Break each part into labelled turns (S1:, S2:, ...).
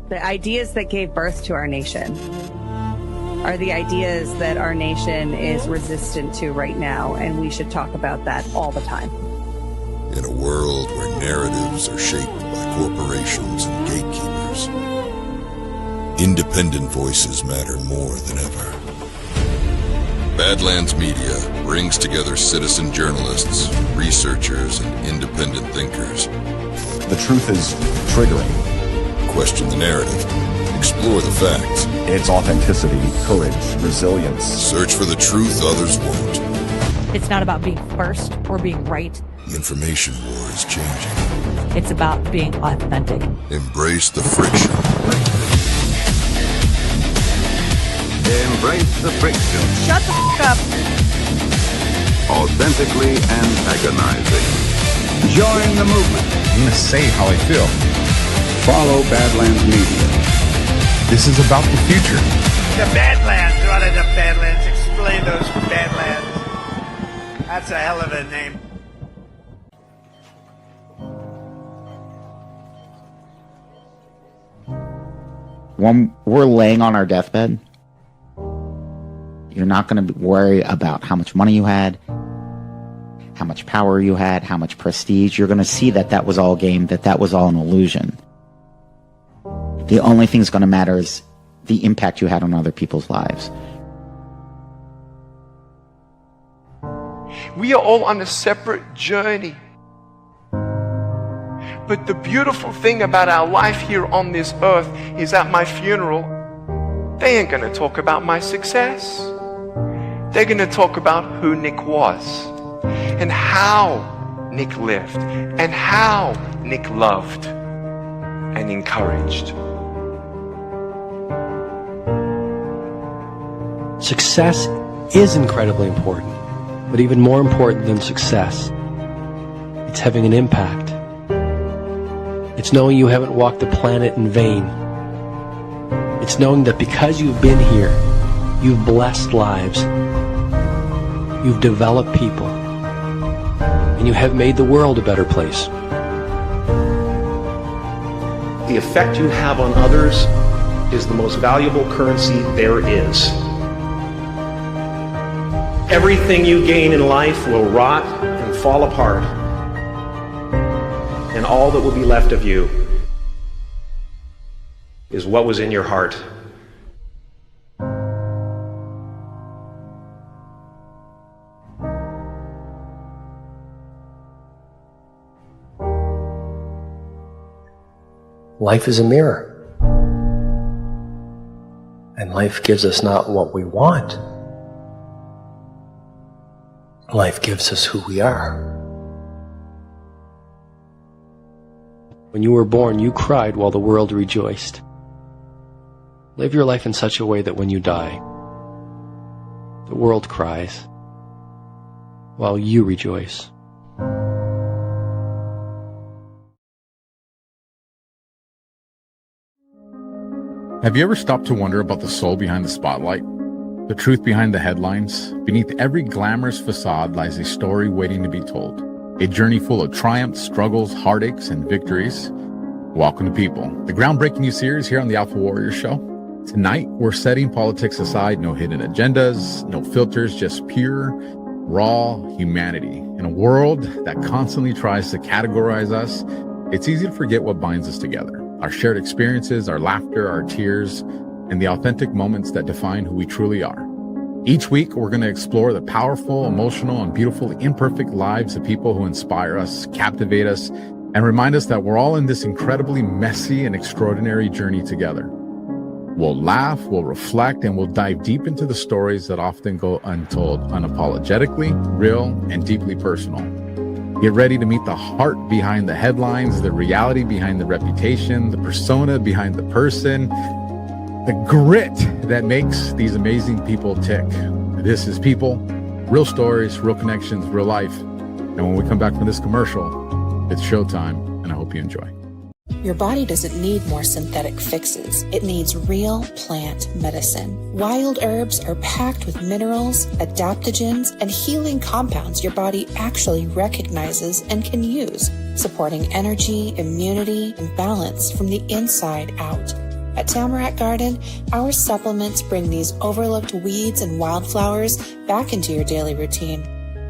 S1: The ideas that gave birth to our nation are the ideas that our nation is resistant to right now, and we should talk about that all the time.
S2: In a world where narratives are shaped by corporations and gatekeepers, independent voices matter more than ever. Badlands Media brings together citizen journalists, researchers, and independent thinkers.
S3: The truth is triggering.
S2: Question the narrative. Explore the facts.
S3: It's authenticity, courage, resilience.
S2: Search for the truth others won't.
S4: It's not about being first or being right.
S2: The information war is changing.
S4: It's about being authentic.
S2: Embrace the friction.
S5: Embrace the friction.
S1: Shut the f*** up.
S5: Authentically antagonizing. Join the movement.
S3: I'm going to say how I feel.
S5: Follow Badlands Media.
S3: This is about the future.
S6: The Badlands. What are the Badlands? Explain those Badlands. That's a hell of a name.
S7: When we're laying on our deathbed, you're not going to worry about how much money you had, how much power you had, how much prestige. You're going to see that that was all game, that was all an illusion. The only thing that's going to matter is the impact you had on other people's lives.
S8: We are all on a separate journey. But the beautiful thing about our life here on this earth is at my funeral, they ain't going to talk about my success. They're going to talk about who Nick was and how Nick lived and how Nick loved and encouraged.
S9: Success is incredibly important, but even more important than success, it's having an impact. It's knowing you haven't walked the planet in vain. It's knowing that because you've been here, you've blessed lives, you've developed people, and you have made the world a better place.
S10: The effect you have on others is the most valuable currency there is. Everything you gain in life will rot and fall apart, and all that will be left of you is what was in your heart.
S9: Life is a mirror, and life gives us not what we want. Life gives us who we are. When you were born, you cried while the world rejoiced. Live your life in such a way that when you die, the world cries while you rejoice.
S11: Have you ever stopped to wonder about the soul behind the spotlight? The truth behind the headlines? Beneath every glamorous facade lies a story waiting to be told. A journey full of triumphs, struggles, heartaches, and victories. Welcome to People, the groundbreaking new series here on the AlphaWarrior Show. Tonight, we're setting politics aside. No hidden agendas, no filters, just pure, raw humanity. In a world that constantly tries to categorize us, it's easy to forget what binds us together. Our shared experiences, our laughter, our tears, and the authentic moments that define who we truly are. Each week, we're going to explore the powerful, emotional, and beautiful imperfect lives of people who inspire us, captivate us, and remind us that we're all in this incredibly messy and extraordinary journey together. We'll laugh, we'll reflect, and we'll dive deep into the stories that often go untold, unapologetically, real, and deeply personal. Get ready to meet the heart behind the headlines, the reality behind the reputation, the persona behind the person, the grit that makes these amazing people tick. This is People, real stories, real connections, real life. And when we come back from this commercial, it's showtime, and I hope you enjoy.
S12: Your body doesn't need more synthetic fixes. It needs real plant medicine. Wild herbs are packed with minerals, adaptogens, and healing compounds your body actually recognizes and can use, supporting energy, immunity, and balance from the inside out. At Tamarack Garden, our supplements bring these overlooked weeds and wildflowers back into your daily routine.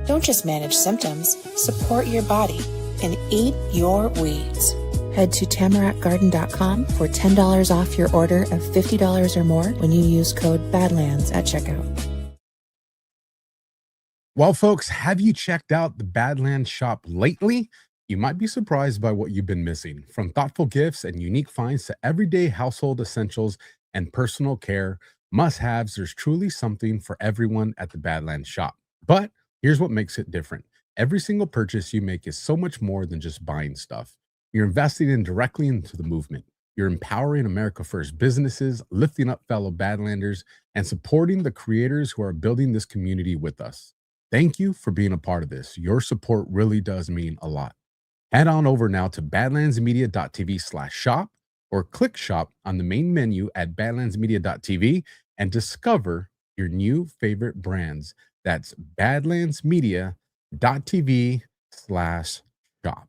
S12: Don't just manage symptoms, support your body and eat your weeds. Head to tamarackgarden.com for $10 off your order of $50 or more when you use code BADLANDS at checkout.
S11: Well, folks, have you checked out the Badlands shop lately? You might be surprised by what you've been missing. From thoughtful gifts and unique finds to everyday household essentials and personal care must-haves, there's truly something for everyone at the Badlands shop. But here's what makes it different. Every single purchase you make is so much more than just buying stuff. You're investing in directly into the movement. You're empowering America First businesses, lifting up fellow Badlanders, and supporting the creators who are building this community with us. Thank you for being a part of this. Your support really does mean a lot. Head on over now to badlandsmedia.tv/shop or click shop on the main menu at badlandsmedia.tv and discover your new favorite brands. That's badlandsmedia.tv/shop.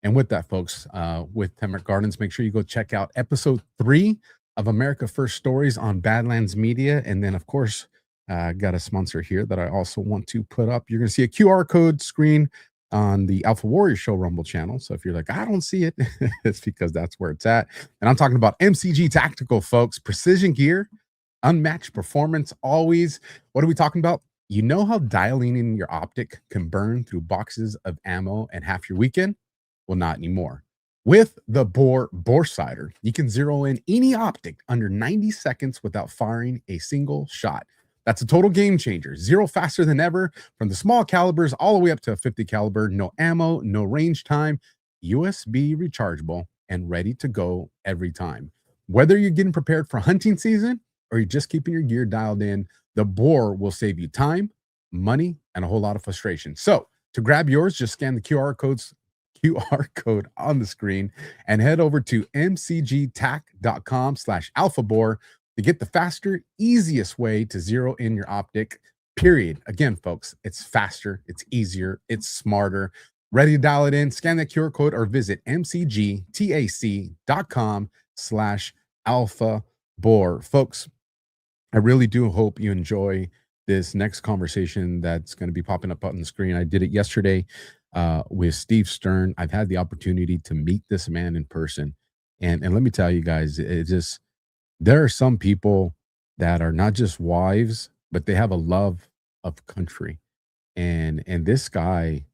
S11: And with that, folks, with Tamarack Gardens, make sure you go check out episode 3 of America First Stories on Badlands Media. And then, of course, got a sponsor here that I also want to put up. You're going to see a QR code screen on the AlphaWarrior Show Rumble channel. So if you're like, I don't see it, it's because that's where it's at. And I'm talking about MCG Tactical, folks. Precision gear, unmatched performance always. What are we talking about? You know how dialing in your optic can burn through boxes of ammo and half your weekend? Well, not anymore. With the Boresighter, you can zero in any optic under 90 seconds without firing a single shot. That's a total game changer. Zero faster than ever, from the small calibers all the way up to a 50 caliber. No ammo, no range time, USB rechargeable, and ready to go every time. Whether you're getting prepared for hunting season or you're just keeping your gear dialed in, the Bore will save you time, money, and a whole lot of frustration. So to grab yours, just scan the QR code on the screen and head over to mcgtac.com/alphabore to get the faster, easiest way to zero in your optic, period. Again, folks, it's faster, it's easier, it's smarter. Ready to dial it in? Scan that QR code or visit mcgtac.com/alphabore. Folks, I really do hope you enjoy this next conversation that's going to be popping up on the screen. I did it yesterday with Steve Stern. I've had the opportunity to meet this man in person. And let me tell you guys, there are some people that are not just wives, but they have a love of country. And this guy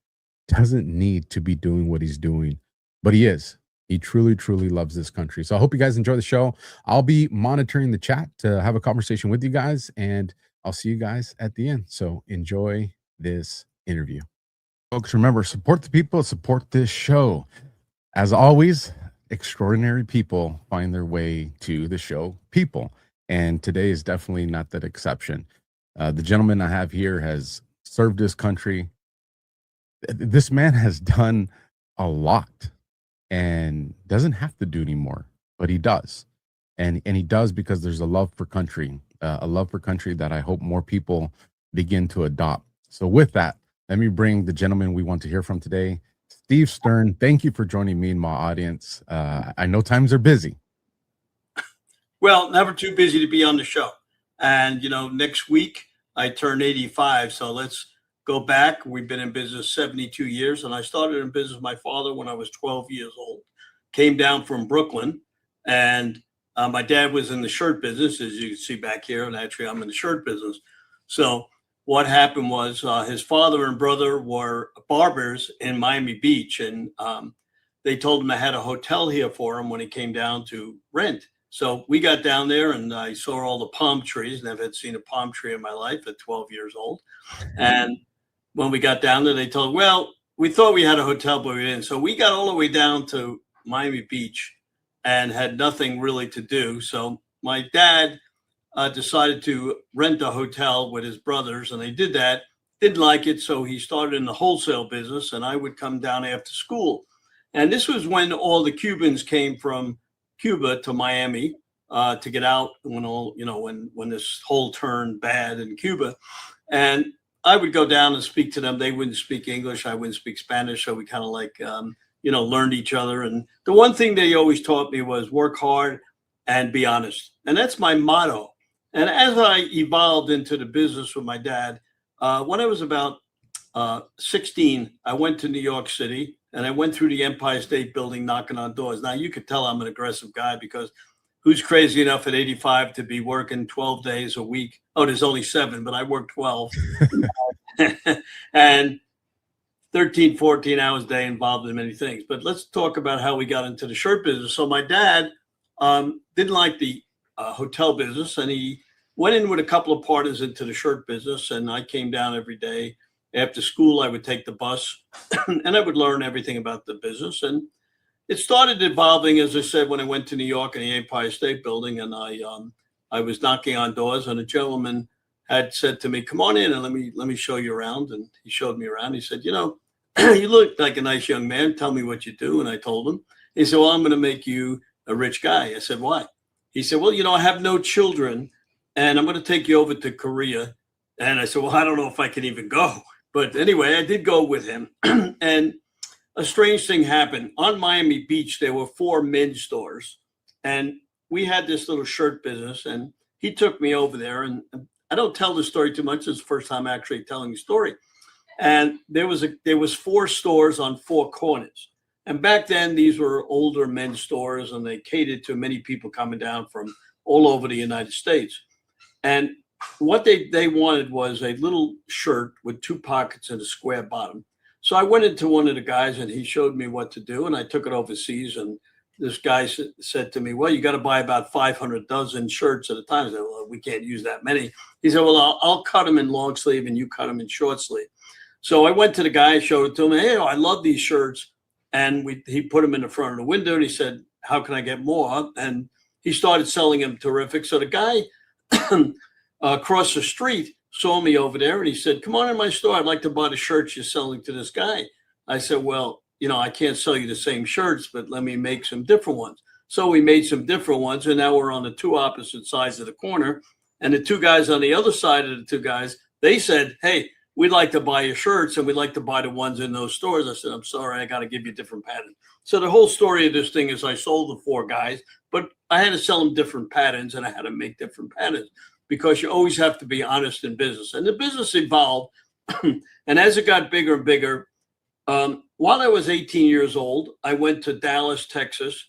S11: doesn't need to be doing what he's doing, but he is. He truly, truly loves this country. So I hope you guys enjoy the show. I'll be monitoring the chat to have a conversation with you guys, and I'll see you guys at the end. So enjoy this interview. Folks, remember, support the people, support this show. As always, extraordinary people find their way to the show, people. And today is definitely not that exception. The gentleman I have here has served this country. This man has done a lot and doesn't have to do anymore, but he does. And he does because there's a love for country that I hope more people begin to adopt. So with that, let me bring the gentleman we want to hear from today, Steve Stern. Thank you for joining me and my audience. I know times are busy.
S13: Well, never too busy to be on the show. And, next week I turn 85. So let's go back. We've been in business 72 years. And I started in business with my father when I was 12 years old. Came down from Brooklyn. And my dad was in the shirt business, as you can see back here. And actually, I'm in the shirt business. So what happened was his father and brother were barbers in Miami Beach. And they told him I had a hotel here for him when he came down to rent. So we got down there and I saw all the palm trees. Never had seen a palm tree in my life at 12 years old. And when we got down there, they told, well, we thought we had a hotel, but we didn't. So we got all the way down to Miami Beach and had nothing really to do. So my dad decided to rent a hotel with his brothers, and they did that. Didn't like it, so he started in the wholesale business, and I would come down after school. And this was when all the Cubans came from Cuba to Miami to get out when when this whole turned bad in Cuba. And I would go down and speak to them. They wouldn't speak English. I wouldn't speak Spanish. So we kind of learned each other. And the one thing they always taught me was work hard and be honest. And that's my motto. And as I evolved into the business with my dad, when I was about 16, I went to New York City and I went through the Empire State Building knocking on doors. Now, you could tell I'm an aggressive guy because who's crazy enough at 85 to be working 12 days a week? Oh, there's only 7, but I work 12. And 13, 14 hours a day, involved in many things. But let's talk about how we got into the shirt business. So my dad didn't like the hotel business, and he went in with a couple of partners into the shirt business, and I came down every day. After school, I would take the bus and I would learn everything about the business. And it started evolving, as I said, when I went to New York in the Empire State Building, and I was knocking on doors, and a gentleman had said to me, "Come on in and let me show you around." And he showed me around. He said, "You know, you look like a nice young man. Tell me what you do." And I told him. He said, "Well, I'm going to make you a rich guy." I said, "Why?" He said, "Well, you know, I have no children, and I'm going to take you over to Korea." And I said, "Well, I don't know if I can even go." But anyway, I did go with him. And a strange thing happened. On Miami Beach, there were 4 men's stores. And we had this little shirt business. And he took me over there. And I don't tell the story too much. It's the first time actually telling the story. And there was 4 stores on 4 corners. And back then, these were older men's stores, and they catered to many people coming down from all over the United States. And what they wanted was a little shirt with 2 pockets and a square bottom. So I went into one of the guys, and he showed me what to do, and I took it overseas. And this guy said to me, "Well, you got to buy about 500 dozen shirts at a time." I said, "Well, we can't use that many." He said, "Well, I'll cut them in long sleeve, and you cut them in short sleeve." So I went to the guy, showed it to him. "Hey, I love these shirts." And he put them in the front of the window, and he said, "How can I get more?" And he started selling them terrific. So the guy across the street saw me over there, and he said, "Come on in my store. I'd like to buy the shirts you're selling to this guy." I said, "Well, you know, I can't sell you the same shirts, but let me make some different ones." So we made some different ones, and now we're on the 2 opposite sides of the corner. And the 2 guys on the other side of the 2 guys, they said, "Hey, we'd like to buy your shirts, and we'd like to buy the ones in those stores." I said, "I'm sorry, I got to give you different patterns." So the whole story of this thing is I sold the 4 guys, but I had to sell them different patterns, and I had to make different patterns, because you always have to be honest in business. And the business evolved. And as it got bigger and bigger, while I was 18 years old, I went to Dallas, Texas,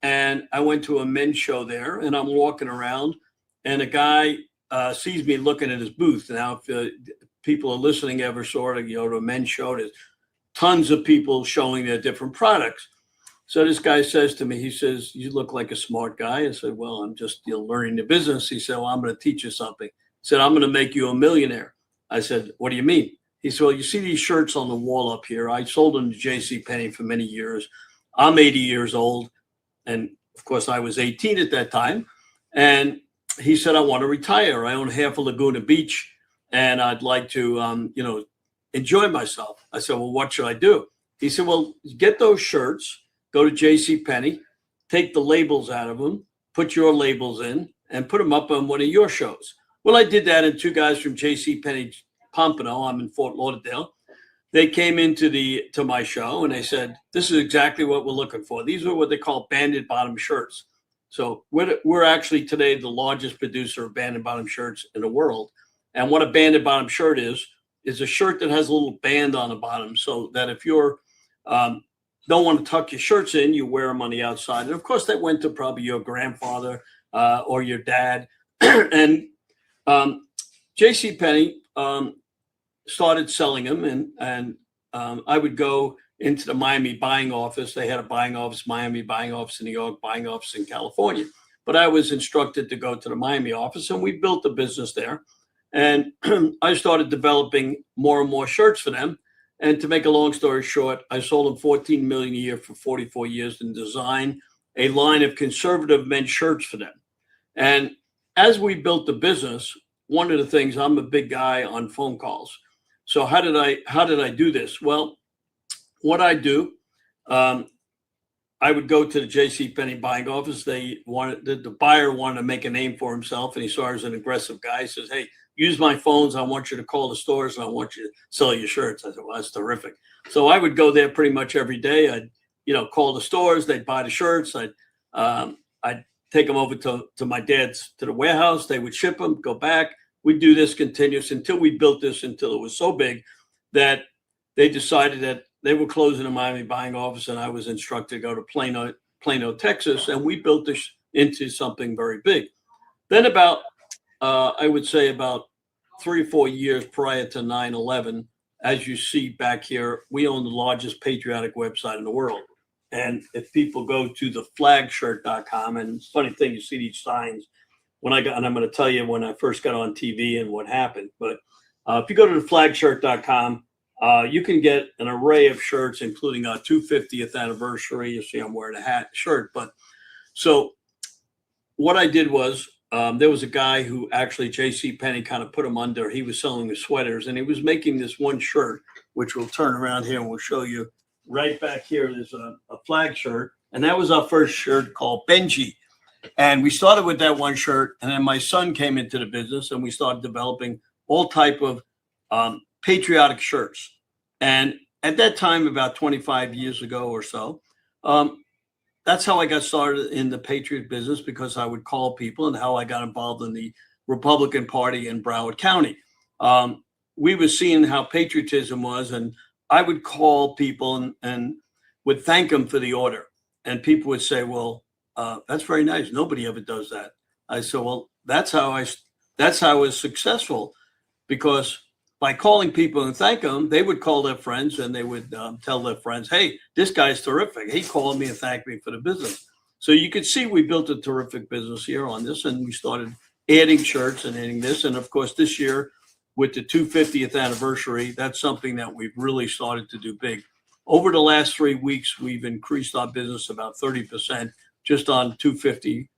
S13: and I went to a men's show there, and I'm walking around, and a guy sees me looking at his booth. Now, if people are listening ever sort of, to a men's show, there's tons of people showing their different products. So this guy says to me, he says, "You look like a smart guy." I said, "Well, I'm just learning the business." He said, "Well, I'm going to teach you something." He said, "I'm going to make you a millionaire." I said, "What do you mean?" He said, "Well, you see these shirts on the wall up here. I sold them to JCPenney for many years. I'm 80 years old. And of course, I was 18 at that time. And he said, "I want to retire. I own half of Laguna Beach, and I'd like to, enjoy myself." I said, "Well, what should I do?" He said, "Well, get those shirts, go to JCPenney, take the labels out of them, put your labels in, and put them up on one of your shows." Well, I did that, and 2 guys from JCPenney Pompano, I'm in Fort Lauderdale, they came to my show, and they said, "This is exactly what we're looking for." These are what they call banded bottom shirts. So we're actually today the largest producer of banded bottom shirts in the world. And what a banded bottom shirt is a shirt that has a little band on the bottom, so that if you're don't want to tuck your shirts in, you wear them on the outside. And of course, that went to probably your grandfather or your dad. And JCPenney started selling them, and I would go into the Miami buying office. They had a buying office, Miami buying office in New York, buying office in California. But I was instructed to go to the Miami office, and we built a business there. And I started developing more and more shirts for them. And to make a long story short, I sold them $14 million a year for 44 years and designed a line of conservative men's shirts for them. And as we built the business, one of the things, I'm a big guy on phone calls. So how did I do this? Well, what I do, I would go to the JCPenney buying office. The buyer wanted to make a name for himself, and he saw I was an aggressive guy. He says, "Hey, use my phones. I want you to call the stores, and I want you to sell your shirts." I said, "Well, that's terrific." So I would go there pretty much every day. I'd, call the stores. They'd buy the shirts. I'd take them over to my dad's, to the warehouse. They would ship them, go back. We'd do this continuous until we built this, until it was so big that they decided that they were closing a Miami buying office, and I was instructed to go to Plano, Texas, and we built this into something very big. Then about, I would say about 3 or 4 years prior to 9/11, as you see back here, we own the largest patriotic website in the world. And if people go to the flagshirt.com, and it's a funny thing, you see these signs and I'm going to tell you when I first got on TV and what happened. But if you go to the flagshirt.com, you can get an array of shirts, including our 250th anniversary. You see I'm wearing a shirt. But so what I did was, there was a guy who actually J.C. Penney kind of put him under. He was selling the sweaters, and he was making this one shirt, which we'll turn around here and we'll show you right back here. There's a flag shirt, and that was our first shirt called Benji. And we started with that one shirt, and then my son came into the business, and we started developing all type of patriotic shirts. And at that time, about 25 years ago or so, that's how I got started in the patriot business, because I would call people, and how I got involved in the Republican Party in Broward County. We were seeing how patriotism was, and I would call people and would thank them for the order. And people would say, well, that's very nice. Nobody ever does that. I said, well, that's how I was successful, because by calling people and thank them, they would call their friends, and they would tell their friends, hey, this guy's terrific. He called me and thanked me for the business. So you could see we built a terrific business here on this, and we started adding shirts and adding this. And of course, this year with the 250th anniversary, that's something that we've really started to do big. Over the last 3 weeks, we've increased our business about 30% just on 250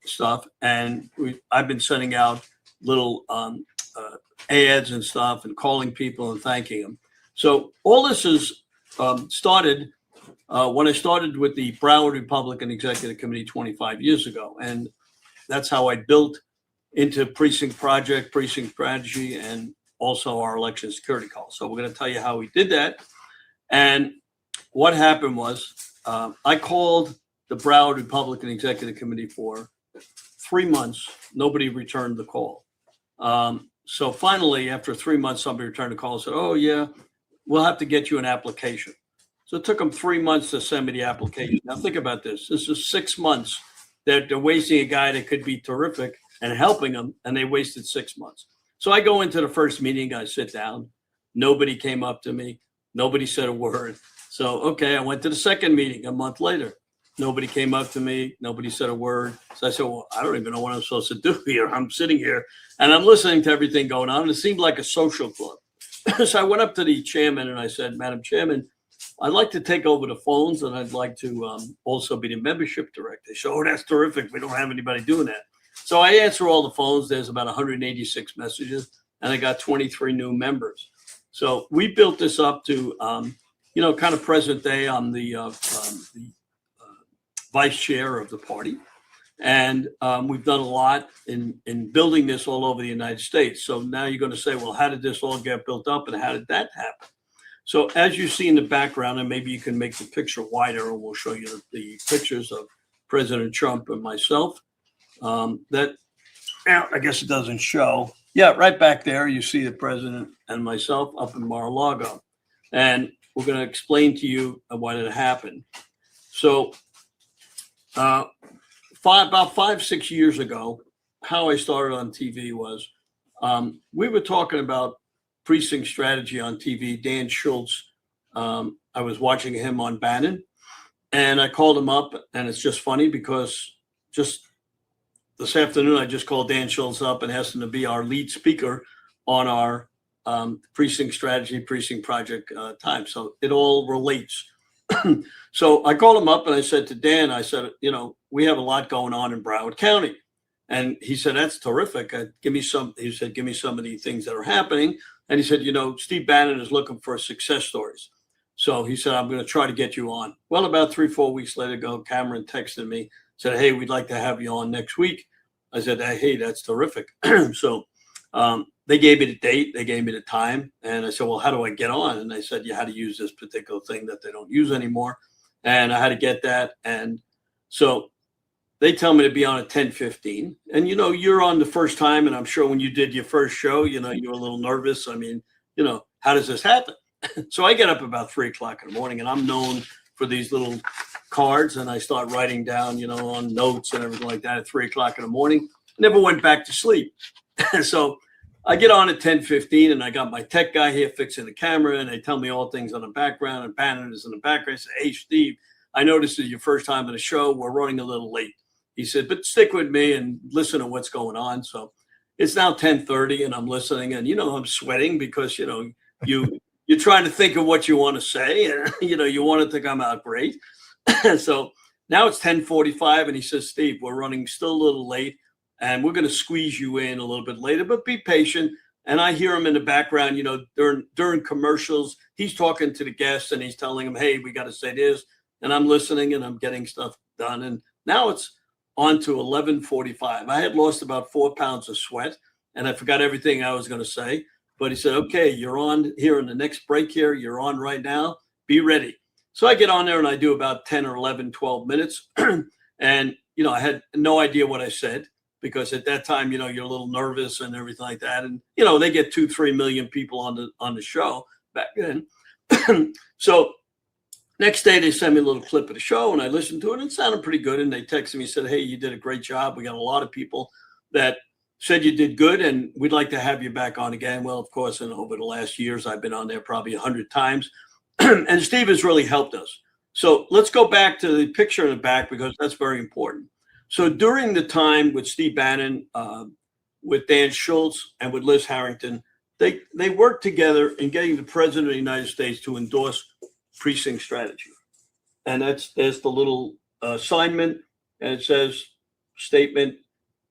S13: stuff. And I've been sending out little ads and stuff, and calling people and thanking them. So all this is started when I started with the Broward Republican Executive Committee 25 years ago. And that's how I built into Precinct Project, Precinct Strategy, and also our election security call. So we're going to tell you how we did that. And what happened was, I called the Broward Republican Executive Committee for 3 months. Nobody returned the call. So finally, after 3 months, somebody returned the call and said, oh, yeah, we'll have to get you an application. So it took them 3 months to send me the application. Now, think about this. This is 6 months that they're wasting a guy that could be terrific and helping them, and they wasted 6 months. So I go into the first meeting. I sit down. Nobody came up to me. Nobody said a word. So, okay, I went to the second meeting a month later. Nobody came up to me. Nobody said a word. So I said, well, I don't even know what I'm supposed to do here. I'm sitting here and I'm listening to everything going on. And it seemed like a social club. So I went up to the chairman and I said, Madam Chairman, I'd like to take over the phones, and I'd like to also be the membership director. So, oh, that's terrific. We don't have anybody doing that. So I answer all the phones. There's about 186 messages, and I got 23 new members. So we built this up to, kind of present day. I'm the vice chair of the party. And we've done a lot in building this all over the United States. So now you're going to say, well, how did this all get built up, and how did that happen? So as you see in the background, and maybe you can make the picture wider, and we'll show you the pictures of President Trump and myself. I guess it doesn't show. Yeah, right back there, you see the president and myself up in Mar-a-Lago. And we're going to explain to you what had happened. So about 5-6 years ago, how I started on TV was we were talking about Precinct Strategy on TV. Dan Schultz, I was watching him on Bannon, and I called him up, and it's just funny because just this afternoon, I just called Dan Schultz up and asked him to be our lead speaker on our Precinct Strategy, Precinct Project time. So it all relates. So I called him up and I said to Dan, I said, we have a lot going on in Broward County. And he said, that's terrific. He said, give me some of the things that are happening. And he said, Steve Bannon is looking for success stories. So he said, I'm going to try to get you on. Well, about 3-4 weeks later ago, Cameron texted me, said, hey, we'd like to have you on next week. I said, hey, that's terrific. So they gave me the date, they gave me the time. And I said, well, how do I get on? And they said, you had to use this particular thing that they don't use anymore. And I had to get that. And so they tell me to be on at 10:15. And, you know, you're on the first time. And I'm sure when you did your first show, you know, you were a little nervous. I mean, you know, how does this happen? So I get up about 3 o'clock in the morning, and I'm known for these little cards. And I start writing down, you know, on notes and everything like that at 3 o'clock in the morning. Never went back to sleep. So I get on at 10:15, and I got my tech guy here fixing the camera, and they tell me all things on the background, and Bannon is in the background. I say, hey, Steve, I noticed it's your first time on the show. We're running a little late. He said, but stick with me and listen to what's going on. So it's now 10:30, and I'm listening, and, you know, I'm sweating because, you know, you're trying to think of what you want to say, and, you know, you want it to come out great. So now it's 10:45, and he says, Steve, we're running still a little late, and we're going to squeeze you in a little bit later, but be patient. And I hear him in the background, you know, during commercials, he's talking to the guests, and he's telling them, hey, we got to say this. And I'm listening, and I'm getting stuff done. And now it's on to 11:45. I had lost about 4 pounds of sweat, and I forgot everything I was going to say. But he said, okay, you're on here in the next break here. You're on right now. Be ready. So I get on there, and I do about 10 or 11, 12 minutes. And, you know, I had no idea what I said, because at that time, you know, you're a little nervous and everything like that. And, you know, they get 2-3 million people on the show back then. So next day, they sent me a little clip of the show, and I listened to it, and it sounded pretty good. And they texted me and said, hey, you did a great job. We got a lot of people that said you did good, and we'd like to have you back on again. Well, of course, and over the last years, I've been on there probably 100 times. And Steve has really helped us. So let's go back to the picture in the back, because that's very important. So during the time with Steve Bannon, with Dan Schultz, and with Liz Harrington, they worked together in getting the President of the United States to endorse Precinct strategy. And there's the little assignment, and it says statement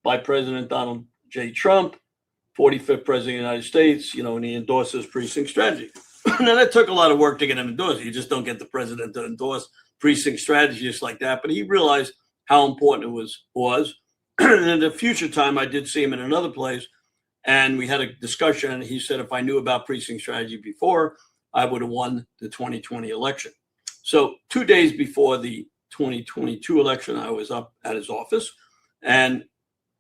S13: by President Donald J. Trump, 45th President of the United States, you know, and he endorses Precinct strategy. Now, that took a lot of work to get him endorsed. You just don't get the president to endorse Precinct strategy just like that. But he realized how important it was. And in the future time, I did see him in another place, and we had a discussion. And he said, if I knew about Precinct strategy before, I would have won the 2020 election. So 2 days before the 2022 election, I was up at his office. And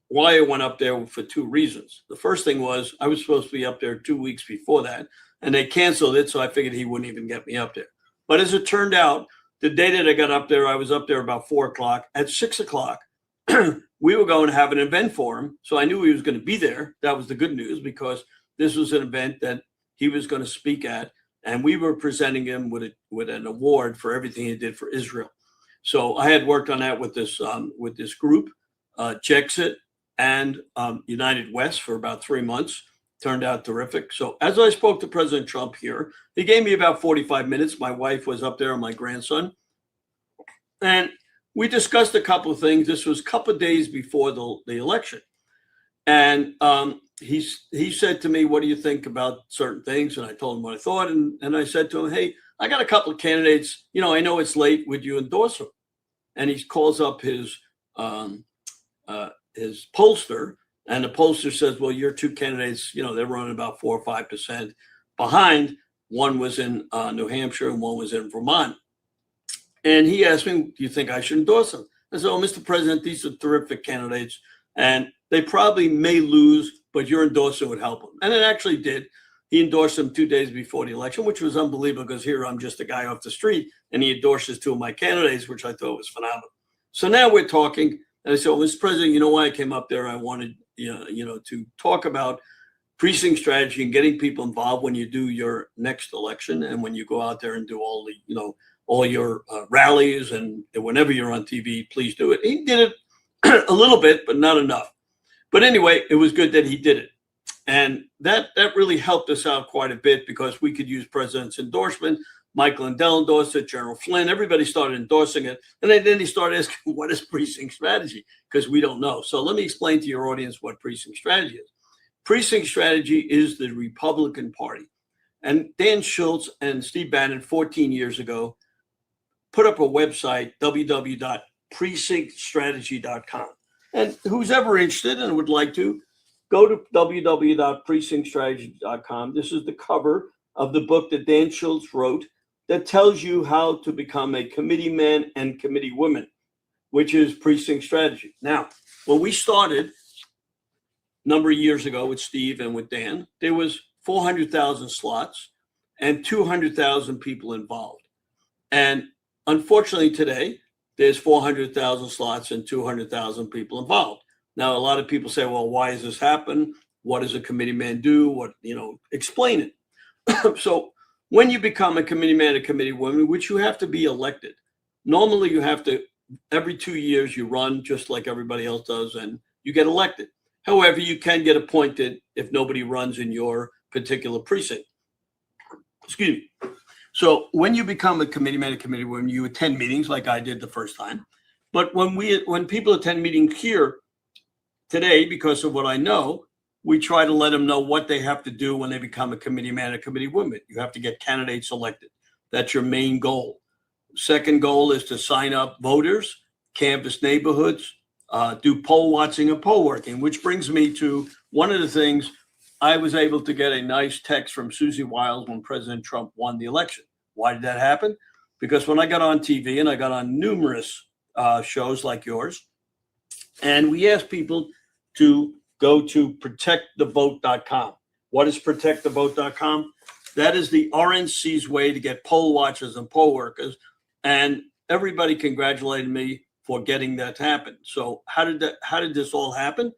S13: why I went up there for 2 reasons. The first thing was I was supposed to be up there 2 weeks before that, and they canceled it. So I figured he wouldn't even get me up there. But as it turned out, the day that I got up there, I was up there about 4 o'clock. At 6 o'clock, we were going to have an event for him. So I knew he was going to be there. That was the good news, because this was an event that he was going to speak at. And we were presenting him with an award for everything he did for Israel. So I had worked on that with this group, Jexit and United West, for about 3 months. Turned out terrific. So as I spoke to President Trump here, he gave me about 45 minutes. My wife was up there and my grandson. And we discussed a couple of things. This was a couple of days before the election. And he said to me, what do you think about certain things? And I told him what I thought. And I said to him, hey, I got a couple of candidates. You know, I know it's late. Would you endorse them? And he calls up his pollster. And the pollster says, well, your 2 candidates, you know, they're running about 4 or 5% behind. One was in New Hampshire and one was in Vermont. And he asked me, do you think I should endorse them? I said, oh, Mr. President, these are terrific candidates. And they probably may lose, but your endorsement would help them. And it actually did. He endorsed them 2 days before the election, which was unbelievable, because here I'm just a guy off the street, and he endorses 2 of my candidates, which I thought was phenomenal. So now we're talking, and I said, well, Mr. President, you know why I came up there? I wanted to talk about precinct strategy and getting people involved when you do your next election, and when you go out there and do all your rallies, and whenever you're on TV, please do it. He did it a little bit, but not enough. But anyway, it was good that he did it. And that really helped us out quite a bit, because we could use President's endorsement. Michael Lindell endorsed it, General Flynn, everybody started endorsing it. And then he started asking, what is precinct strategy? Because we don't know. So let me explain to your audience what precinct strategy is. Precinct strategy is the Republican Party. And Dan Schultz and Steve Bannon 14 years ago put up a website, www.precinctstrategy.com. And who's ever interested and would like to, go to www.precinctstrategy.com. This is the cover of the book that Dan Schultz wrote that tells you how to become a committee man and committee woman. which is Precinct Strategy. Now, when we started a number of years ago with Steve and with Dan, there was 400,000 slots and 200,000 people involved. And unfortunately today, there's 400,000 slots and 200,000 people involved. Now, a lot of people say, well, why does this happen? What does a committee man do? Explain it. So when you become a committee man, a committee woman, which you have to be elected, normally you have to, every 2 years you run just like everybody else does and you get elected. However, you can get appointed if nobody runs in your particular precinct. Excuse me. So when you become a committee man, a committee woman, you attend meetings like I did the first time. But when people attend meetings here today, because of what I know, we try to let them know what they have to do when they become a committee man, a committee woman. You have to get candidates elected. That's your main goal. Second goal is to sign up voters, canvass neighborhoods, do poll watching and poll working, which brings me to one of the things. I was able to get a nice text from Susie Wiles when President Trump won the election. Why did that happen? Because when I got on TV and I got on numerous shows like yours, and we asked people to go to protectthevote.com. What is protectthevote.com? That is the RNC's way to get poll watchers and poll workers. And everybody congratulated me for getting that to happen. So how did this all happen?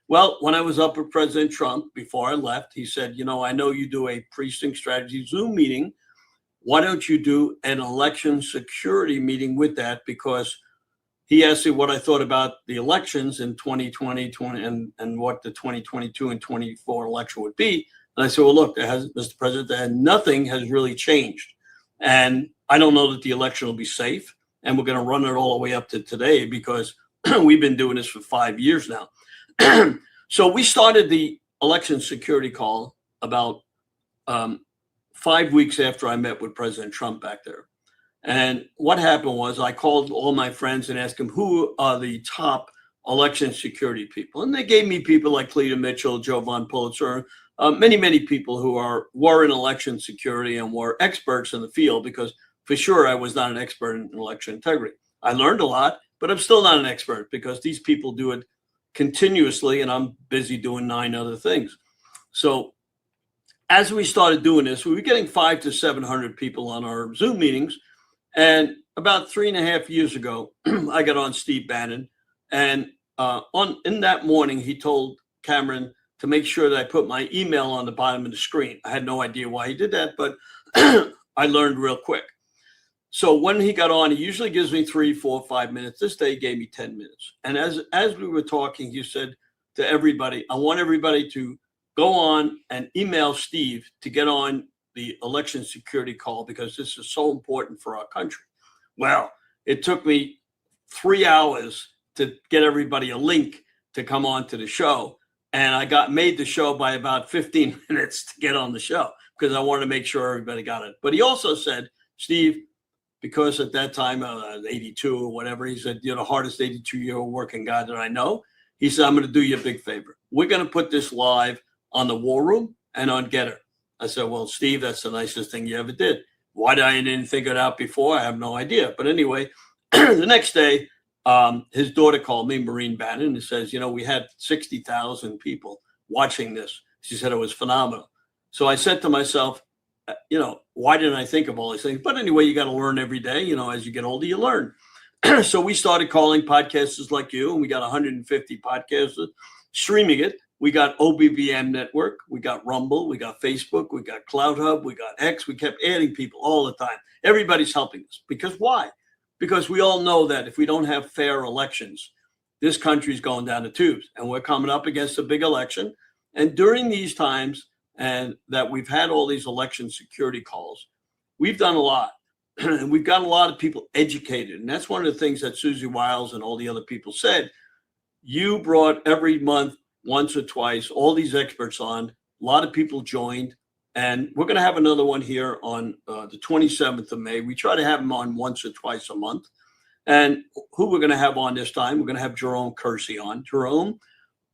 S13: Well, when I was up with President Trump before I left, he said, I know you do a precinct strategy Zoom meeting. Why don't you do an election security meeting with that? Because he asked me what I thought about the elections in 2020 and what the 2022 and 24 election would be. And I said, well, look, Mr. President, nothing has really changed. And I don't know that the election will be safe. And we're going to run it all the way up to today because we've been doing this for 5 years now. So we started the election security call about 5 weeks after I met with President Trump back there. And what happened was I called all my friends and asked them who are the top election security people. And they gave me people like Cleta Mitchell, Joe Von Pulitzer, many people who were in election security and were experts in the field, because for sure I was not an expert in election integrity. I learned a lot, but I'm still not an expert because these people do it continuously and I'm busy doing 9 other things. So as we started doing this, we were getting 500 to 700 people on our Zoom meetings. And about 3.5 years ago, I got on Steve Bannon, and in that morning, he told Cameron to make sure that I put my email on the bottom of the screen. I had no idea why he did that, but I learned real quick. So when he got on, he usually gives me 3, 4, 5 minutes. This day he gave me 10 minutes. And as we were talking, he said to everybody, I want everybody to go on and email Steve to get on the election security call because this is so important for our country. Well, it took me 3 hours to get everybody a link to come on to the show. And I made the show by about 15 minutes to get on the show because I wanted to make sure everybody got it. But he also said, Steve, because at that time, 82 or whatever, he said, you're the hardest 82-year-old working guy that I know. He said, I'm going to do you a big favor. We're going to put this live on the War Room and on Getter. I said, well, Steve, that's the nicest thing you ever did. Why didn't think it out before? I have no idea. But anyway, the next day, his daughter called me, Maureen Bannon, and says, we had 60,000 people watching this. She said it was phenomenal. So I said to myself, why didn't I think of all these things? But anyway, you got to learn every day. As you get older, you learn. So we started calling podcasters like you, and we got 150 podcasters streaming it. We got OBBM Network, we got Rumble, we got Facebook, we got Cloud Hub, we got X. We kept adding people all the time. Everybody's helping us. Because why? Because we all know that if we don't have fair elections, this country's going down the tubes. And we're coming up against a big election. And during these times, and that we've had all these election security calls, we've done a lot. And we've got a lot of people educated. And that's one of the things that Susie Wiles and all the other people said. You brought every month, once or twice, all these experts on. A lot of people joined, and we're going to have another one here on the 27th of May. We try to have them on once or twice a month. And who we're going to have on this time, we're going to have Jerome Kersey on. Jerome,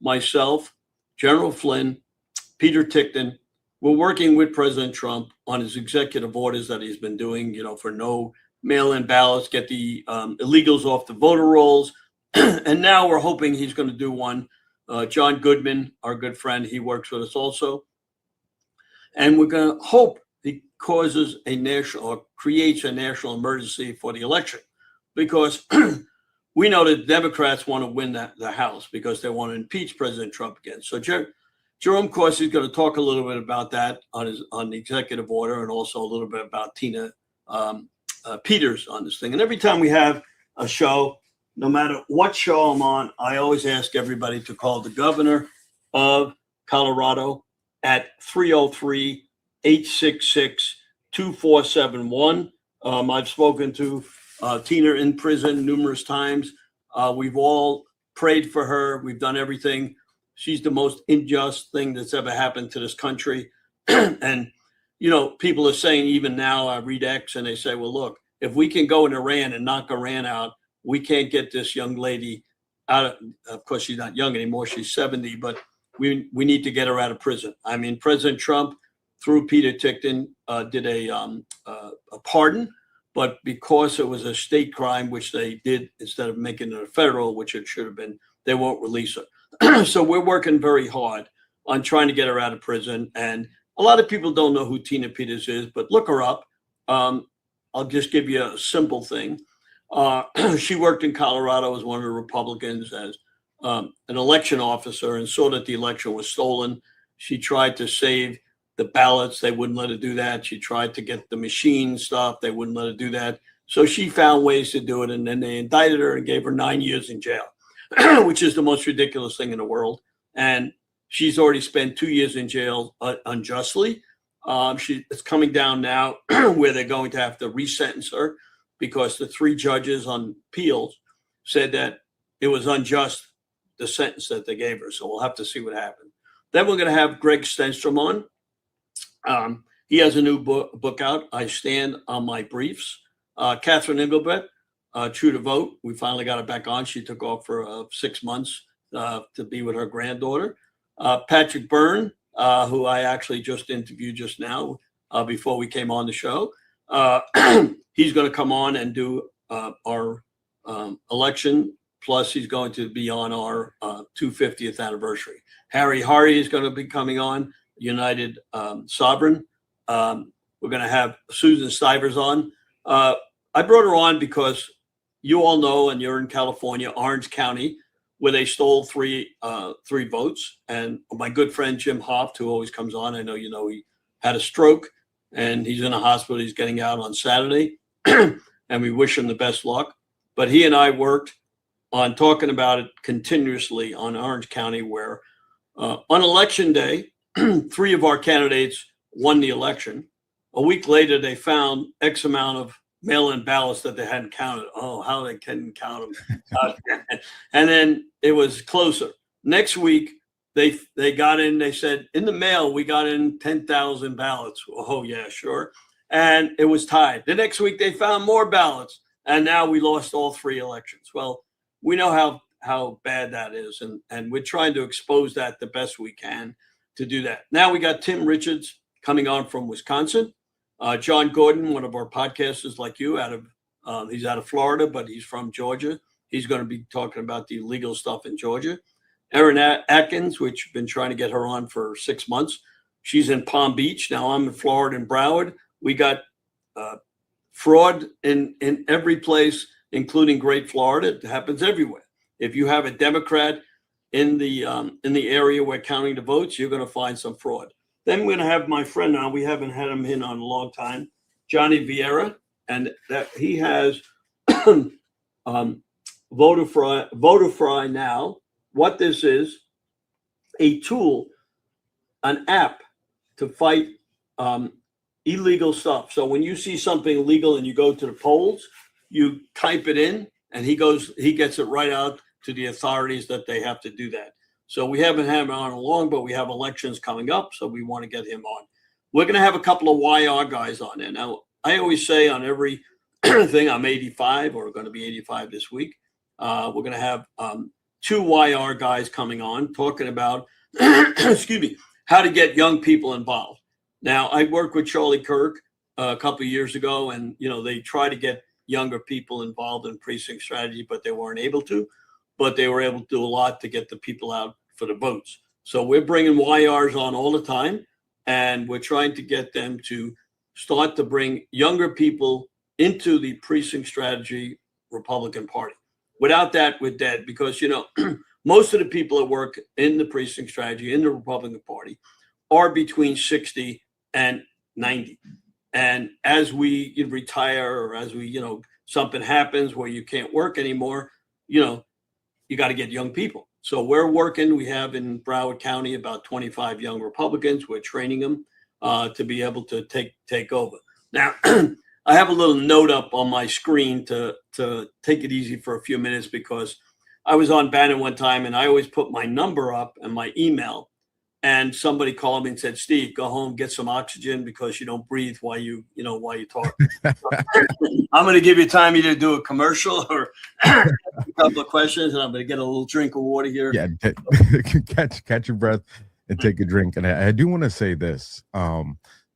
S13: myself, General Flynn, Peter Tickton, we're working with President Trump on his executive orders that he's been doing, for no mail-in ballots, get the illegals off the voter rolls. And now we're hoping he's going to do one. John Goodman, our good friend, he works with us also. And we're going to hope he causes a national or creates a national emergency for the election, because we know that Democrats want to win the House because they want to impeach President Trump again. So Jerome Corsi is going to talk a little bit about that on the executive order, and also a little bit about Tina Peters on this thing. And every time we have a show, no matter what show I'm on, I always ask everybody to call the governor of Colorado at 303-866-2471. I've spoken to Tina in prison numerous times. We've all prayed for her. We've done everything. She's the most unjust thing that's ever happened to this country. And, you know, people are saying, even now, I read X and they say, well, look, if we can go in Iran and knock Iran out, we can't get this young lady out of course, she's not young anymore. She's 70, but we need to get her out of prison. I mean, President Trump, through Peter Tickton, did a pardon, but because it was a state crime, which they did instead of making it a federal, which it should have been, they won't release her. So we're working very hard on trying to get her out of prison. And a lot of people don't know who Tina Peters is, but look her up. I'll just give you a simple thing. She worked in Colorado as one of the Republicans as an election officer, and saw that the election was stolen. She tried to save the ballots. They wouldn't let her do that. She tried to get the machine stuff. They wouldn't let her do that. So she found ways to do it, and then they indicted her and gave her 9 years in jail, which is the most ridiculous thing in the world. And she's already spent 2 years in jail unjustly. It's coming down now where they're going to have to resentence her, because the 3 judges on appeals said that it was unjust, the sentence that they gave her. So we'll have to see what happened. Then we're going to have Greg Stenstrom on. He has a new book out, I Stand on My Briefs. Catherine Engelbrecht, True to Vote. We finally got her back on. She took off for 6 months to be with her granddaughter. Patrick Byrne, who I actually just interviewed just now before we came on the show. He's going to come on and do our election. Plus, he's going to be on our 250th anniversary. Harry Hardy is going to be coming on, United Sovereign. We're going to have Susan Stivers on. I brought her on because you all know, and you're in California, Orange County, where they stole three votes. And my good friend Jim Hoft, who always comes on, I know you know, he had a stroke and he's in a hospital. He's getting out on Saturday, and we wish him the best luck. But he and I worked on talking about it continuously on Orange County, where on election day, 3 of our candidates won the election. A week later, they found X amount of mail-in ballots that they hadn't counted. Oh, how they couldn't count them. And then it was closer. Next week, they got in, they said, in the mail, we got in 10,000 ballots. Oh, yeah, sure. And it was tied. The next week, they found more ballots. And now we lost all 3 elections. Well, we know how bad that is. And we're trying to expose that the best we can to do that. Now we got Tim Richards coming on from Wisconsin. John Gordon, one of our podcasters like you, he's out of Florida, but he's from Georgia. He's going to be talking about the illegal stuff in Georgia. Erin Atkins, which I've been trying to get her on for 6 months. She's in Palm Beach. Now I'm in Florida and Broward. We got fraud in every place, including Great Florida. It happens everywhere. If you have a Democrat in the area where counting the votes, you're going to find some fraud. Then we're going to have my friend on. We haven't had him in on a long time, Johnny Vieira, and that he has Votify Now. What this is, a tool, an app to fight illegal stuff. So when you see something illegal and you go to the polls, you type it in, and he gets it right out to the authorities that they have to do that. So we haven't had him on long, but we have elections coming up, so we want to get him on. We're going to have a couple of YR guys on there. Now, I always say on every thing, I'm 85 or going to be 85 this week. We're going to have 2 YR guys coming on talking about, excuse me, how to get young people involved. Now, I worked with Charlie Kirk a couple of years ago, and, you know, they try to get younger people involved in precinct strategy, but they weren't able to. But they were able to do a lot to get the people out for the votes. So we're bringing YRs on all the time, and we're trying to get them to start to bring younger people into the precinct strategy Republican Party. Without that, we're dead, because, you know, most of the people that work in the precinct strategy in the Republican Party are between 60 and 90. And as we retire, or as we, you know, something happens where you can't work anymore, you know, you got to get young people. So we're working. We have in Broward County about 25 young Republicans. We're training them to be able to take over. Now, I have a little note up on my screen to take it easy for a few minutes, because I was on Bannon one time and I always put my number up and my email. And somebody called me and said, Steve, go home, get some oxygen, because you don't breathe while you talk. I'm going to give you time either to do a commercial or a couple of questions, and I'm going to get a little drink of water here.
S11: Yeah, catch your breath and take a drink. And I do want to say this.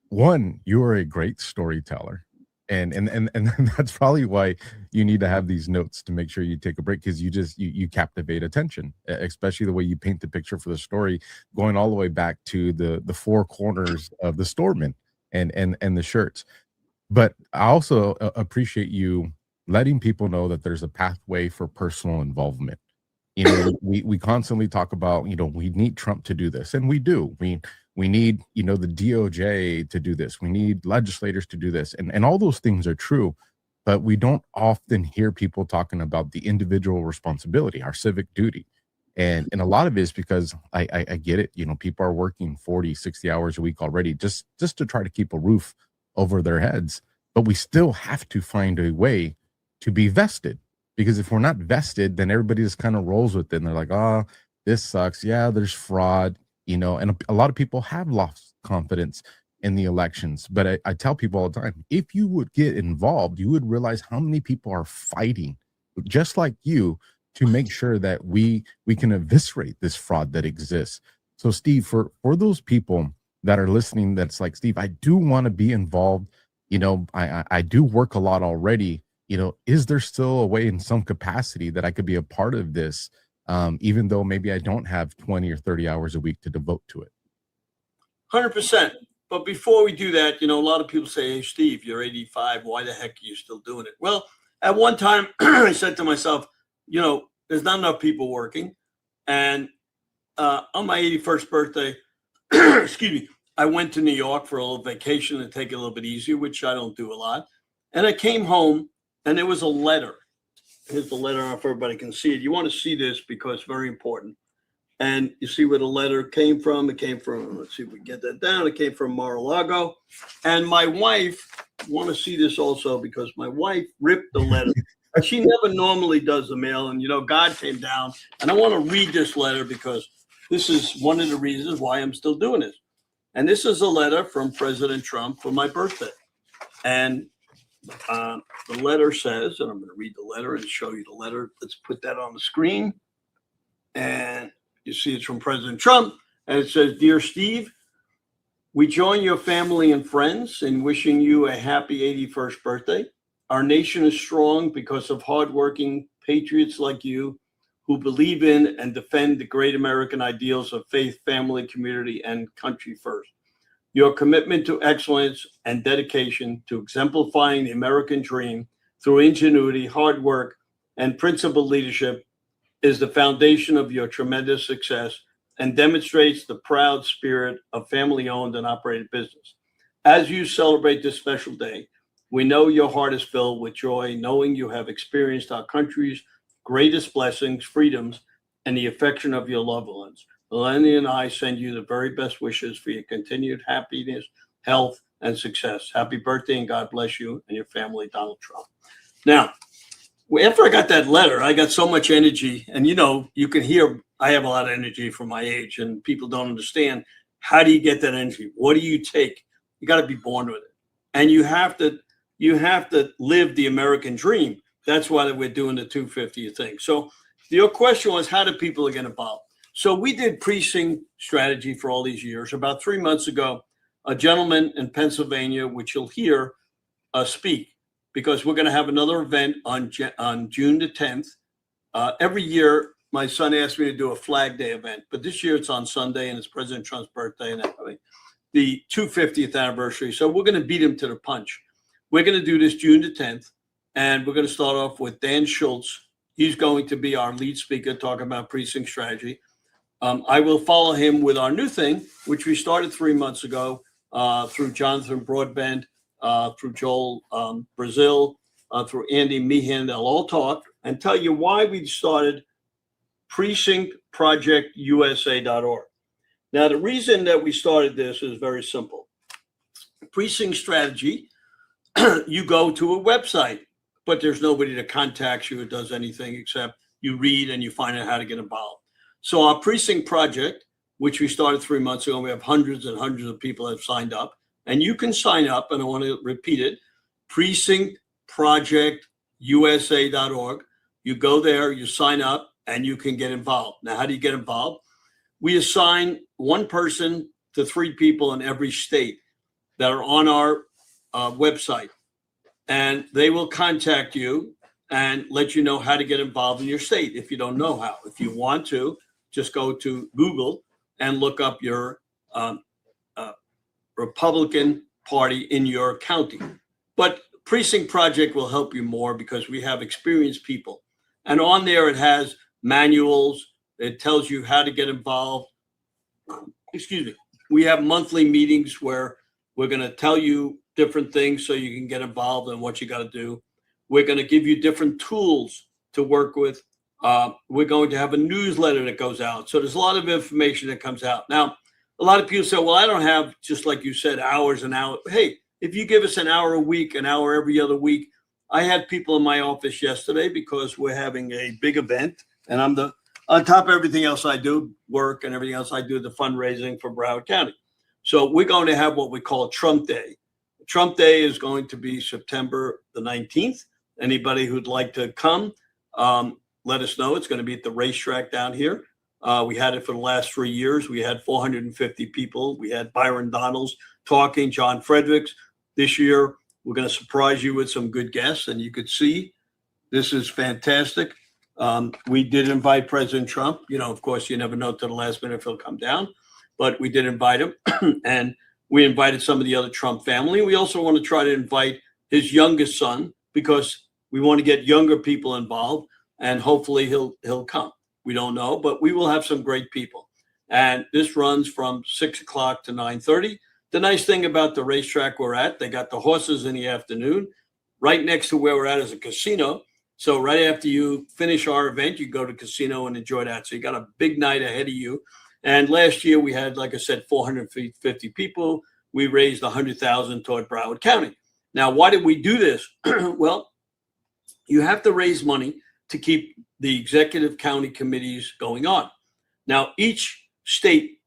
S11: One, you are a great storyteller. And that's probably why you need to have these notes to make sure you take a break, because you captivate attention, especially the way you paint the picture for the story, going all the way back to the four corners of the storeman and the shirts. But I also appreciate you letting people know that there's a pathway for personal involvement. You know, we constantly talk about, you know, we need Trump to do this, and we do. We need, you know, the DOJ to do this. We need legislators to do this. And all those things are true, but we don't often hear people talking about the individual responsibility, our civic duty. And a lot of it is because I get it. You know, people are working 40, 60 hours a week already just to try to keep a roof over their heads. But we still have to find a way to be vested, because if we're not vested, then everybody just kind of rolls with it. And they're like, oh, this sucks. Yeah, there's fraud. You know, and a lot of people have lost confidence in the elections. But I tell people all the time, if you would get involved, you would realize how many people are fighting, just like you, to make sure that we can eviscerate this fraud that exists. So, Steve, for those people that are listening, that's like, Steve, I do want to be involved. You know, I do work a lot already. You know, is there still a way in some capacity that I could be a part of this? Even though maybe I don't have 20 or 30 hours a week to devote to it.
S13: 100%. But before we do that, you know, a lot of people say, hey, Steve, you're 85. Why the heck are you still doing it? Well, at one time, I said to myself, you know, there's not enough people working. And on my 81st birthday, excuse me, I went to New York for a little vacation to take it a little bit easier, which I don't do a lot. And I came home, and there was a letter. Here's the letter. I don't know if everybody can see it. You want to see this because it's very important. And you see where the letter came from. It came from, let's see if we get that down. It came from Mar-a-Lago. And my wife, want to see this also because my wife ripped the letter. She never normally does the mail. And, you know, God came down. And I want to read this letter because this is one of the reasons why I'm still doing this. And this is a letter from President Trump for my birthday. And the letter says, and I'm going to read the letter and show you the letter. Let's put that on the screen. And you see it's from President Trump. And it says, Dear Steve, we join your family and friends in wishing you a happy 81st birthday. Our nation is strong because of hardworking patriots like you who believe in and defend the great American ideals of faith, family, community, and country first. Your commitment to excellence and dedication to exemplifying the American dream through ingenuity, hard work, and principled leadership is the foundation of your tremendous success and demonstrates the proud spirit of family-owned and operated business. As you celebrate this special day, we know your heart is filled with joy, knowing you have experienced our country's greatest blessings, freedoms, and the affection of your loved ones. Melanie and I send you the very best wishes for your continued happiness, health, and success. Happy birthday, and God bless you and your family, Donald Trump. Now, after I got that letter, I got so much energy. And, you know, you can hear I have a lot of energy for my age, and people don't understand. How do you get that energy? What do you take? You got to be born with it. And you have to live the American dream. That's why we're doing the 250th thing. So your question was, how do people get involved? So we did precinct strategy for all these years. About 3 months ago, a gentleman in Pennsylvania, which you'll hear speak, because we're going to have another event on June the 10th. Every year, my son asked me to do a Flag Day event, but this year it's on Sunday and it's President Trump's birthday and everything, the 250th anniversary. So we're going to beat him to the punch. We're going to do this June the 10th, and we're going to start off with Dan Schultz. He's going to be our lead speaker talking about precinct strategy. I will follow him with our new thing, which we started 3 months ago through Jonathan Broadbent, through Joel Brazil, through Andy Meehan. They'll all talk and tell you why we started PrecinctProjectUSA.org. Now, the reason that we started this is very simple. Precinct strategy, you go to a website, but there's nobody that contacts you or does anything except you read and you find out how to get involved. So our precinct project, which we started 3 months ago, we have hundreds and hundreds of people that have signed up. And you can sign up, and I want to repeat it, PrecinctProjectUSA.org. You go there, you sign up, and you can get involved. Now, how do you get involved? We assign one person to 3 people in every state that are on our website, and they will contact you and let you know how to get involved in your state if you don't know how. If you want to, just go to Google and look up your Republican Party in your county. But Precinct Project will help you more because we have experienced people. And on there, it has manuals. It tells you how to get involved. Excuse me. We have monthly meetings where we're going to tell you different things so you can get involved in what you got to do. We're going to give you different tools to work with. We're going to have a newsletter that goes out. So there's a lot of information that comes out. Now, a lot of people say, well, I don't have, just like you said, hours and hours. Hey, if you give us an hour a week, an hour every other week. I had people in my office yesterday because we're having a big event, and I'm on top of everything else I do, work and everything else I do, the fundraising for Broward County. So we're going to have what we call Trump Day. Trump Day is going to be September the 19th. Anybody who'd like to come, let us know. It's going to be at the racetrack down here. We had it for the last 3 years. We had 450 people. We had Byron Donalds talking, John Fredericks. This year, we're going to surprise you with some good guests, and you could see this is fantastic. We did invite President Trump. You know, of course, you never know till the last minute if he'll come down, but we did invite him, and we invited some of the other Trump family. We also want to try to invite his youngest son because we want to get younger people involved, and hopefully he'll come. We don't know, but we will have some great people. And this runs from 6 o'clock to 9:30. The nice thing about the racetrack we're at, they got the horses in the afternoon. Right next to where we're at is a casino. So right after you finish our event, you go to the casino and enjoy that. So you got a big night ahead of you. And last year we had, like I said, 450 people. We raised $100,000 toward Broward County. Now, why did we do this? Well, you have to raise money to keep the executive county committees going on. Now, each state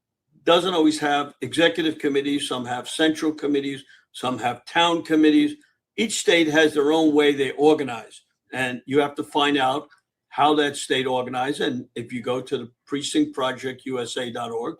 S13: doesn't always have executive committees. Some have central committees. Some have town committees. Each state has their own way they organize. And you have to find out how that state organizes. And if you go to the PrecinctProjectUSA.org,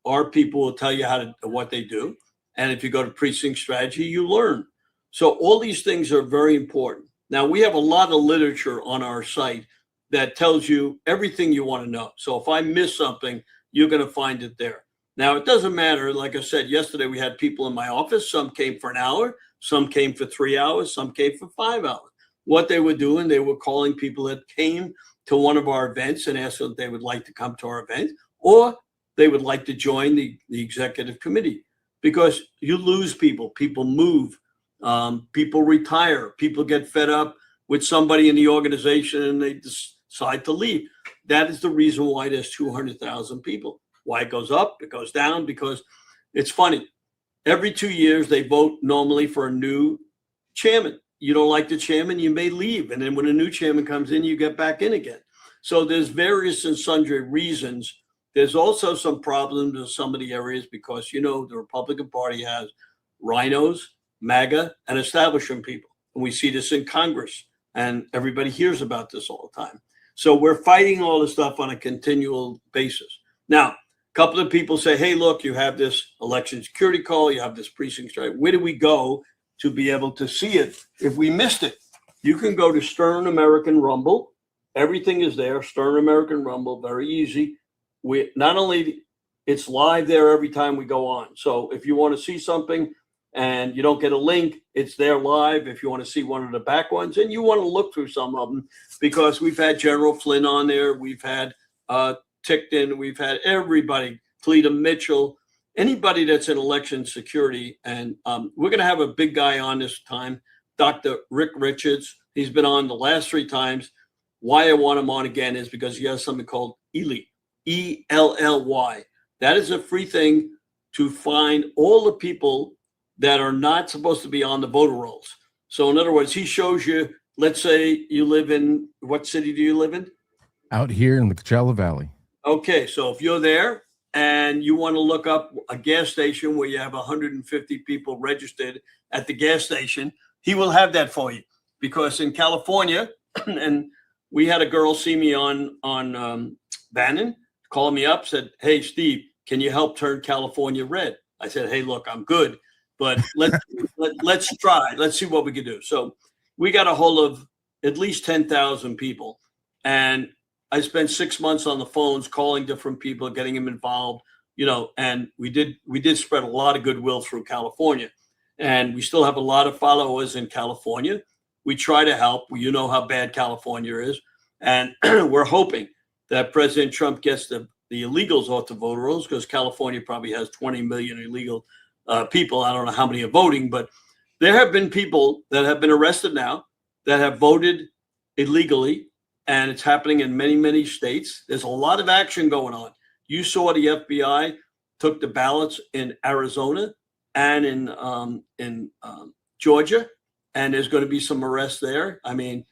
S13: our people will tell you what they do. And if you go to Precinct Strategy, you learn. So all these things are very important. Now, we have a lot of literature on our site that tells you everything you want to know. So if I miss something, you're going to find it there. Now, it doesn't matter. Like I said, yesterday we had people in my office. Some came for an hour. Some came for 3 hours. Some came for 5 hours. What they were doing, they were calling people that came to one of our events and asked if they would like to come to our event, or they would like to join the executive committee, because you lose people. People move. People retire. People get fed up with somebody in the organization and they decide to leave. That is the reason why there's 200,000 people. Why it goes up, it goes down, because it's funny. Every 2 years, they vote normally for a new chairman. You don't like the chairman, you may leave. And then when a new chairman comes in, you get back in again. So there's various and sundry reasons. There's also some problems in some of the areas because, you know, the Republican Party has rhinos, MAGA, and establishment people. And we see this in Congress, and everybody hears about this all the time. So we're fighting all this stuff on a continual basis. Now, a couple of people say, hey, look, you have this election security call, you have this precinct strike. Where do we go to be able to see it if we missed it. You can go to Stern American Rumble. Everything is there. Stern American Rumble, very easy. We not only it's live there every time we go on. So if you want to see something and you don't get a link, it's there live. If you want to see one of the back ones and you want to look through some of them, because we've had General Flynn on there, we've had Tickton, we've had everybody, Cleta Mitchell, anybody that's in election security. And we're going to have a big guy on this time, Dr. Rick Richards. He's been on the last 3 times. Why I want him on again is because he has something called ELLY, ELLY. That is a free thing to find all the people that are not supposed to be on the voter rolls. So in other words, he shows you, let's say you live in, what city do you live in?
S11: Out here in the Coachella Valley.
S13: Okay, so if you're there and you want to look up a gas station where you have 150 people registered at the gas station, he will have that for you. Because in California, and we had a girl see me on Bannon, called me up, said, "Hey, Steve, can you help turn California red?" I said, "Hey, look, I'm good, but let's try. Let's see what we can do." So we got a hold of at least 10,000 people, and I spent 6 months on the phones calling different people, getting them involved, and we did spread a lot of goodwill through California, and we still have a lot of followers in California. We try to help. You know how bad California is, and we're hoping that President Trump gets the illegals off the voter rolls, because California probably has 20 million illegal people. I don't know how many are voting, but there have been people that have been arrested now that have voted illegally, and it's happening in many, many states. There's a lot of action going on. You saw the FBI took the ballots in Arizona and in Georgia, and there's going to be some arrests there. I mean,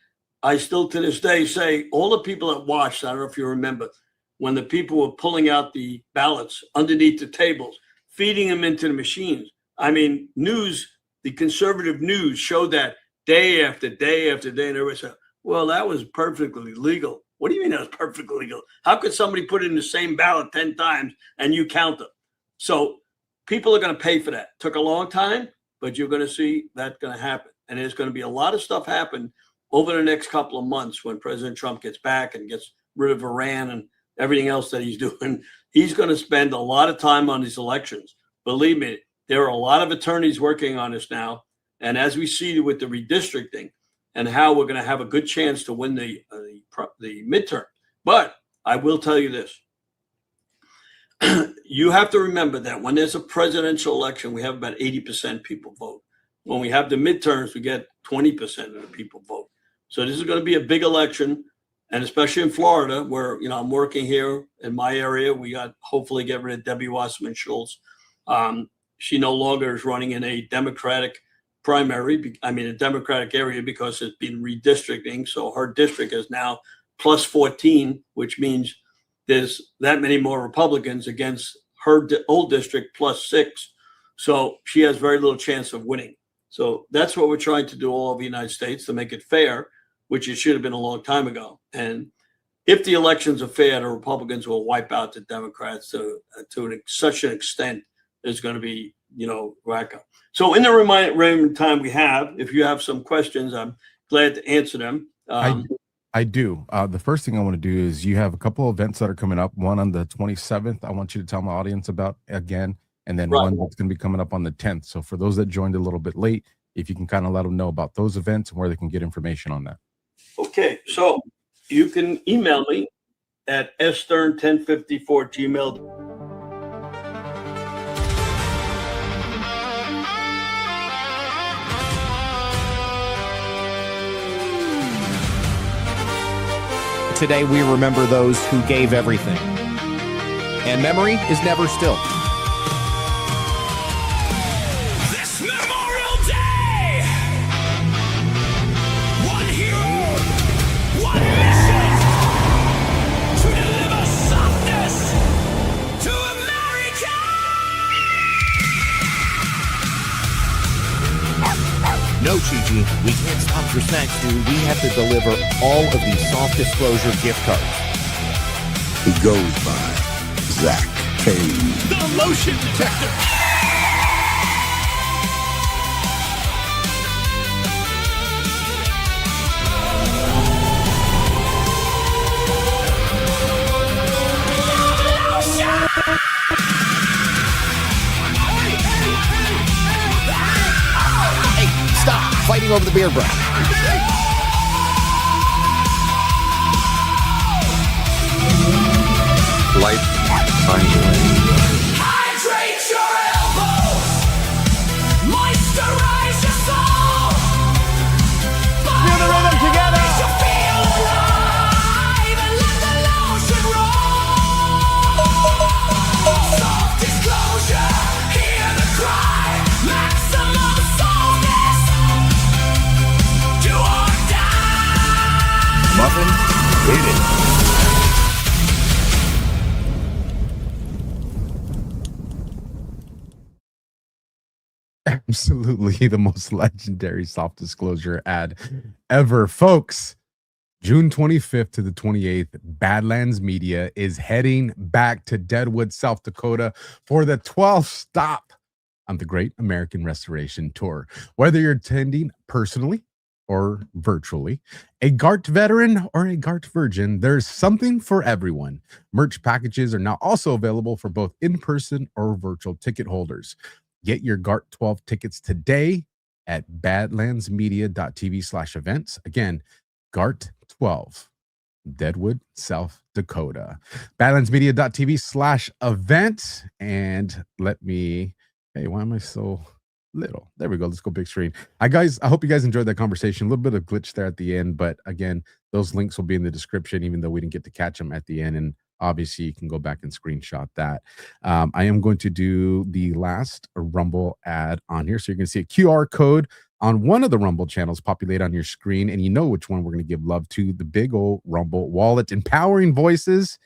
S13: I still to this day say all the people that watched, I don't know if you remember, when the people were pulling out the ballots underneath the tables, feeding them into the machines. I mean, the conservative news showed that day after day after day, and everybody said, "Well, that was perfectly legal." What do you mean that was perfectly legal? How could somebody put in the same ballot 10 times and you count them? So people are going to pay for that. Took a long time, but you're going to see that's going to happen. And there's going to be a lot of stuff happen over the next couple of months when President Trump gets back and gets rid of Iran and everything else that he's doing. He's going to spend a lot of time on these elections. Believe me, there are a lot of attorneys working on this now. And as we see with the redistricting and how we're going to have a good chance to win the midterm. But I will tell you this. You have to remember that when there's a presidential election, we have about 80% people vote. When we have the midterms, we get 20% of the people vote. So this is going to be a big election, and especially in Florida, where I'm working here in my area. We got hopefully get rid of Debbie Wasserman Schultz. She no longer is running in a Democratic primary. I mean, a Democratic area, because it's been redistricting. So her district is now plus 14, which means there's that many more Republicans against her old district plus 6. So she has very little chance of winning. So that's what we're trying to do all over the United States to make it fair, which it should have been a long time ago. And if the elections are fair, the Republicans will wipe out the Democrats to such an extent there's going to be, wacko. So in the remaining time we have, if you have some questions, I'm glad to answer them.
S11: I do. The first thing I want to do is you have a couple of events that are coming up. One on the 27th, I want you to tell my audience about again. And then one that's going to be coming up on the 10th. So for those that joined a little bit late, if you can kind of let them know about those events and where they can get information on that.
S13: Okay. So you can email me at stern1054@gmail.com.
S14: Today we remember those who gave everything. And memory is never still.
S15: No, Chi-Chi, we can't stop for snacks, dude. We have to deliver all of these soft disclosure gift cards.
S5: He goes by Zach Kane.
S15: The motion detector.
S14: taking over the beer break.
S3: Life finds a way.
S16: Hydrate your elbows, moisturize your soul. Feel the rhythm together. You feel alive and let the lotion roll. Self-disclosure, hear the cry. Maximum softness, do or die.
S3: Muffin, hit it.
S11: Absolutely the most legendary soft disclosure ad ever, folks. June 25th to the 28th, Badlands Media is heading back to Deadwood, South Dakota for the 12th stop on the Great American Restoration Tour. Whether you're attending personally or virtually, a GART veteran or a GART virgin, there's something for everyone. Merch packages are now also available for both in-person or virtual ticket holders. Get your GART 12 tickets today at badlandsmedia.tv/events. Again, GART 12, Deadwood, South Dakota. badlandsmedia.tv/event. And let me, hey, why am I so little? There we go. Let's go big screen. I hope you guys enjoyed that conversation. A little bit of glitch there at the end, but again, those links will be in the description, even though we didn't get to catch them at the end. And obviously, you can go back and screenshot that. I am going to do the last Rumble ad on here. So you're going to see a QR code on one of the Rumble channels populate on your screen. And you know which one we're going to give love to, the big old Rumble wallet, empowering voices,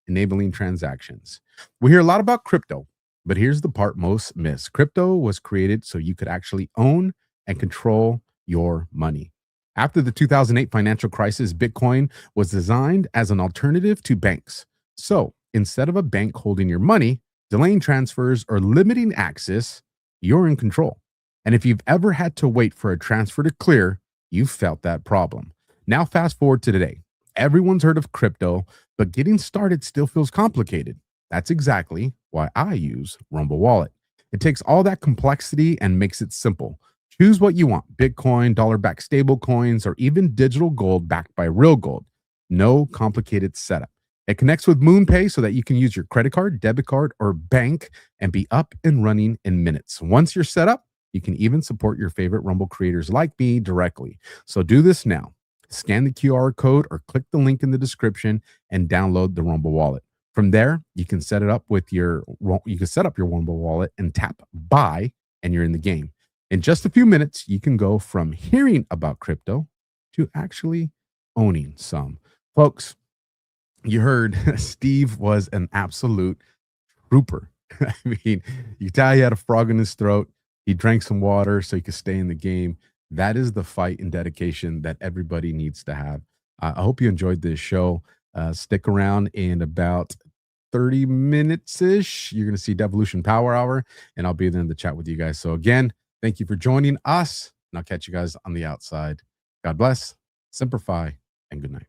S11: enabling transactions. We hear a lot about crypto, but here's the part most miss. Crypto was created so you could actually own and control your money. After the 2008 financial crisis, Bitcoin was designed as an alternative to banks. So instead of a bank holding your money, delaying transfers, or limiting access, you're in control. And if you've ever had to wait for a transfer to clear, you've felt that problem. Now fast forward to today. Everyone's heard of crypto, but getting started still feels complicated. That's exactly why I use Rumble Wallet. It takes all that complexity and makes it simple. Choose what you want: Bitcoin, dollar-backed stable coins, or even digital gold backed by real gold. No complicated setup. It connects with MoonPay so that you can use your credit card, debit card, or bank and be up and running in minutes. Once you're set up, you can even support your favorite Rumble creators like me directly. So do this now. Scan the QR code or click the link in the description and download the Rumble Wallet. From there, you can set up your Rumble Wallet and tap buy, and you're in the game. In just a few minutes, you can go from hearing about crypto to actually owning some. Folks, you heard Steve was an absolute trooper. I mean, you can tell he had a frog in his throat. He drank some water so he could stay in the game. That is the fight and dedication that everybody needs to have. I hope you enjoyed this show. Stick around in about 30 minutes-ish. You're going to see Devolution Power Hour, and I'll be there in the chat with you guys. So again, thank you for joining us, and I'll catch you guys on the outside. God bless, Semper Fi, and good night.